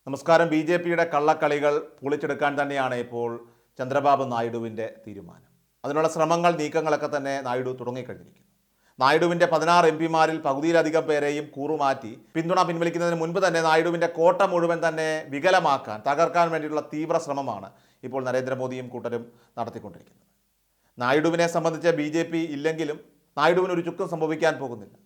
നമസ്കാരം. ബി.ജെ.പിയുടെ കള്ളക്കളികൾ പൊളിച്ചെടുക്കാൻ തന്നെയാണ് ഇപ്പോൾ ചന്ദ്രബാബു നായിഡുവിൻ്റെ തീരുമാനം. അതിനുള്ള ശ്രമങ്ങൾ, നീക്കങ്ങളൊക്കെ തന്നെ നായിഡു തുടങ്ങിക്കഴിഞ്ഞിരിക്കുന്നു. നായിഡുവിൻ്റെ 16 എം.പിമാരിൽ പകുതിയിലധികം പേരെയും കൂറുമാറ്റി പിന്തുണ പിൻവലിക്കുന്നതിന് മുൻപ് തന്നെ നായിഡുവിൻ്റെ കോട്ട മുഴുവൻ തന്നെ വികലമാക്കാൻ, തകർക്കാൻ വേണ്ടിയിട്ടുള്ള തീവ്ര ശ്രമമാണ് ഇപ്പോൾ നരേന്ദ്രമോദിയും കൂട്ടരും നടത്തിക്കൊണ്ടിരിക്കുന്നത്. നായിഡുവിനെ സംബന്ധിച്ച് ബി.ജെ.പി ഇല്ലെങ്കിലും നായിഡുവിന് ഒരു ചുക്കും സംഭവിക്കാൻ പോകുന്നില്ല.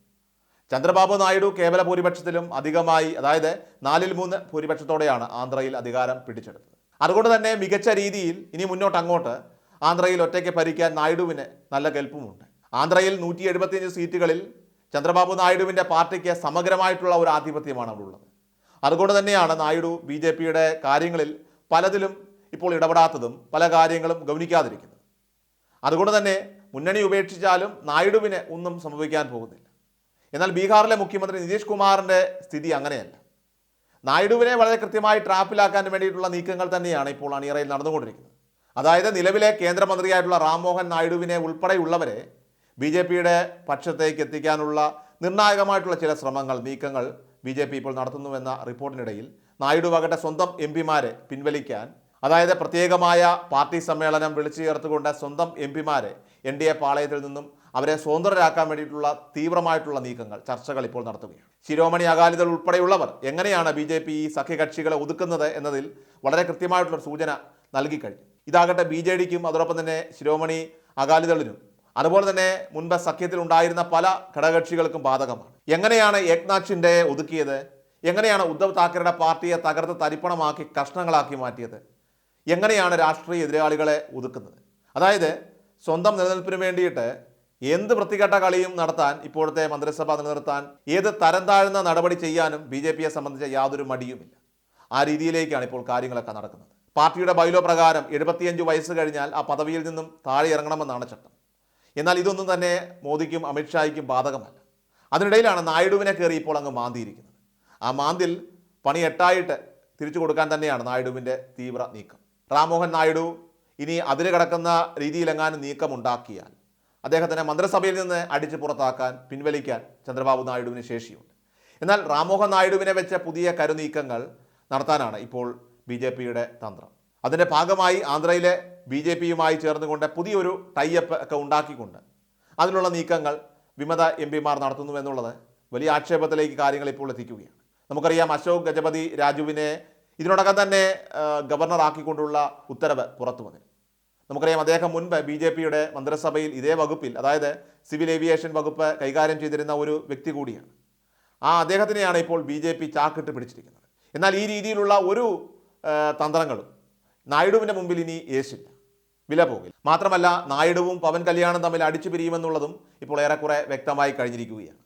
ചന്ദ്രബാബു നായിഡു കേവല ഭൂരിപക്ഷത്തിലും അധികമായി, അതായത് 4/3 ഭൂരിപക്ഷത്തോടെയാണ് ആന്ധ്രയിൽ അധികാരം പിടിച്ചെടുത്തത്. അതുകൊണ്ട് തന്നെ മികച്ച രീതിയിൽ ഇനി അങ്ങോട്ട് ആന്ധ്രയിൽ ഒറ്റയ്ക്ക് ഭരിക്കാൻ നായിഡുവിന് നല്ല കെൽപ്പുമുണ്ട്. ആന്ധ്രയിൽ 175 സീറ്റുകളിൽ ചന്ദ്രബാബു നായിഡുവിൻ്റെ പാർട്ടിക്ക് സമഗ്രമായിട്ടുള്ള ഒരു ആധിപത്യമാണ് അവിടെ ഉള്ളത്. അതുകൊണ്ട് തന്നെയാണ് നായിഡു ബി.ജെ.പിയുടെ കാര്യങ്ങളിൽ പലതിലും ഇപ്പോൾ ഇടപെടാത്തതും പല കാര്യങ്ങളും ഗൗനിക്കാതിരിക്കുന്നത്. അതുകൊണ്ട് തന്നെ മുന്നണി ഉപേക്ഷിച്ചാലും നായിഡുവിന് ഒന്നും സംഭവിക്കാൻ പോകുന്നില്ല. എന്നാൽ ബീഹാറിലെ മുഖ്യമന്ത്രി നിതീഷ് കുമാറിൻ്റെ സ്ഥിതി അങ്ങനെയല്ല. നായിഡുവിനെ വളരെ കൃത്യമായി ട്രാപ്പിലാക്കാൻ വേണ്ടിയിട്ടുള്ള നീക്കങ്ങൾ തന്നെയാണ് ഇപ്പോൾ അണിയറയിൽ നടന്നുകൊണ്ടിരിക്കുന്നത്. അതായത് നിലവിലെ കേന്ദ്രമന്ത്രിയായിട്ടുള്ള റാം മോഹൻ നായിഡുവിനെ ഉൾപ്പെടെയുള്ളവരെ ബി.ജെ.പിയുടെ പക്ഷത്തേക്ക് എത്തിക്കാനുള്ള നിർണായകമായിട്ടുള്ള ചില ശ്രമങ്ങൾ, നീക്കങ്ങൾ ബി.ജെ.പി ഇപ്പോൾ നടത്തുന്നുവെന്ന റിപ്പോർട്ടിനിടയിൽ നായിഡുവാകട്ടെ സ്വന്തം എം.പിമാരെ പിൻവലിക്കാൻ, അതായത് പ്രത്യേകമായ പാർട്ടി സമ്മേളനം വിളിച്ചു ചേർത്തുകൊണ്ട് സ്വന്തം എം.പിമാരെ എൻ.ഡി.എ പാളയത്തിൽ നിന്നും അവരെ സ്വതന്ത്രരാക്കാൻ വേണ്ടിയിട്ടുള്ള തീവ്രമായിട്ടുള്ള നീക്കങ്ങൾ, ചർച്ചകൾ ഇപ്പോൾ നടത്തുകയാണ്. ശിരോമണി അകാലിദൾ ഉൾപ്പെടെയുള്ളവർ എങ്ങനെയാണ് ബി.ജെ.പി ഈ സഖ്യകക്ഷികളെ ഒതുക്കുന്നത് എന്നതിൽ വളരെ കൃത്യമായിട്ടുള്ള സൂചന നൽകിക്കഴിഞ്ഞു. ഇതാകട്ടെ ബി.ജെ.ഡിക്കും അതോടൊപ്പം തന്നെ ശിരോമണി അകാലിദളിനും അതുപോലെ തന്നെ മുൻപ് സഖ്യത്തിൽ ഉണ്ടായിരുന്ന പല ഘടകകക്ഷികൾക്കും ബാധകമാണ്. എങ്ങനെയാണ് ഏക്നാഥ് ഷിൻഡെയെ ഒതുക്കിയത്? എങ്ങനെയാണ് ഉദ്ധവ് താക്കറെയുടെ പാർട്ടിയെ തകർത്ത് തരിപ്പണമാക്കി കഷ്ണങ്ങളാക്കി മാറ്റിയത്? എങ്ങനെയാണ് രാഷ്ട്രീയ എതിരാളികളെ ഒതുക്കുന്നത്? അതായത് സ്വന്തം നിലനിൽപ്പിന് വേണ്ടിയിട്ട് എന്ത് വൃത്തികെട്ട കളിയും നടത്താൻ, ഇപ്പോഴത്തെ മന്ത്രിസഭ നിലനിർത്താൻ ഏത് തരം താഴ്ന്ന നടപടി ചെയ്യാനും ബി.ജെ.പിയെ സംബന്ധിച്ച് യാതൊരു മടിയുമില്ല. ആ രീതിയിലേക്കാണ് ഇപ്പോൾ കാര്യങ്ങളൊക്കെ നടക്കുന്നത്. പാർട്ടിയുടെ ബൈലോ പ്രകാരം 75 വയസ്സ് കഴിഞ്ഞാൽ ആ പദവിയിൽ നിന്നും താഴെ ഇറങ്ങണമെന്നാണ് ചട്ടം. എന്നാൽ ഇതൊന്നും തന്നെ മോദിക്കും അമിത്ഷായ്ക്കും ബാധകമല്ല. അതിനിടയിലാണ് നായിഡുവിനെ കയറി ഇപ്പോൾ അങ്ങ് മാന്തിയിരിക്കുന്നത്. ആ മാന്തിൽ പണി എട്ടായിട്ട് തിരിച്ചു കൊടുക്കാൻ തന്നെയാണ് നായിഡുവിൻ്റെ തീവ്ര നീക്കം. റാം മോഹൻ നായിഡു ഇനി അതിര് കടക്കുന്ന രീതിയിലെങ്ങാനും നീക്കമുണ്ടാക്കിയാൽ അദ്ദേഹത്തിനെ മന്ത്രിസഭയിൽ നിന്ന് അടിച്ച് പുറത്താക്കാൻ, പിൻവലിക്കാൻ ചന്ദ്രബാബു നായിഡുവിന് ശേഷിയുണ്ട്. എന്നാൽ റാം മോഹൻ നായിഡുവിനെ വെച്ച പുതിയ കരുനീക്കങ്ങൾ നടത്താനാണ് ഇപ്പോൾ ബി.ജെ.പിയുടെ തന്ത്രം. അതിൻ്റെ ഭാഗമായി ആന്ധ്രയിലെ ബി.ജെ.പിയുമായി ചേർന്നുകൊണ്ട് പുതിയൊരു ടൈപ്പ് ഒക്കെ ഉണ്ടാക്കിക്കൊണ്ട് അതിനുള്ള നീക്കങ്ങൾ വിമത എം.പിമാർ നടത്തുന്നു എന്നുള്ളത് വലിയ ആക്ഷേപത്തിലേക്ക് കാര്യങ്ങൾ ഇപ്പോൾ എത്തിക്കുകയാണ്. നമുക്കറിയാം, അശോക് ഗജപതി രാജുവിനെ ഇതിനോടകം തന്നെ ഗവർണർ ആക്കിക്കൊണ്ടുള്ള ഉത്തരവ് പുറത്തു വന്നു. നമുക്കറിയാം, അദ്ദേഹം മുൻപ് ബി.ജെ.പിയുടെ മന്ത്രിസഭയിൽ ഇതേ വകുപ്പിൽ, അതായത് സിവിൽ ഏവിയേഷൻ വകുപ്പ് കൈകാര്യം ചെയ്തിരുന്ന ഒരു വ്യക്തി കൂടിയാണ്. അദ്ദേഹത്തിനെയാണ് ഇപ്പോൾ ബി.ജെ.പി ചാക്കിട്ട് പിടിച്ചിരിക്കുന്നത്. എന്നാൽ ഈ രീതിയിലുള്ള ഒരു തന്ത്രങ്ങളും നായിഡുവിൻ്റെ മുമ്പിൽ ഇനി യേശില്ല, വില പോകില്ല. മാത്രമല്ല, നായിഡുവും പവൻ കല്യാണും തമ്മിൽ അടിച്ചു പിരിയുമെന്നുള്ളതും ഇപ്പോൾ ഏറെക്കുറെ വ്യക്തമായി കഴിഞ്ഞിരിക്കുകയാണ്.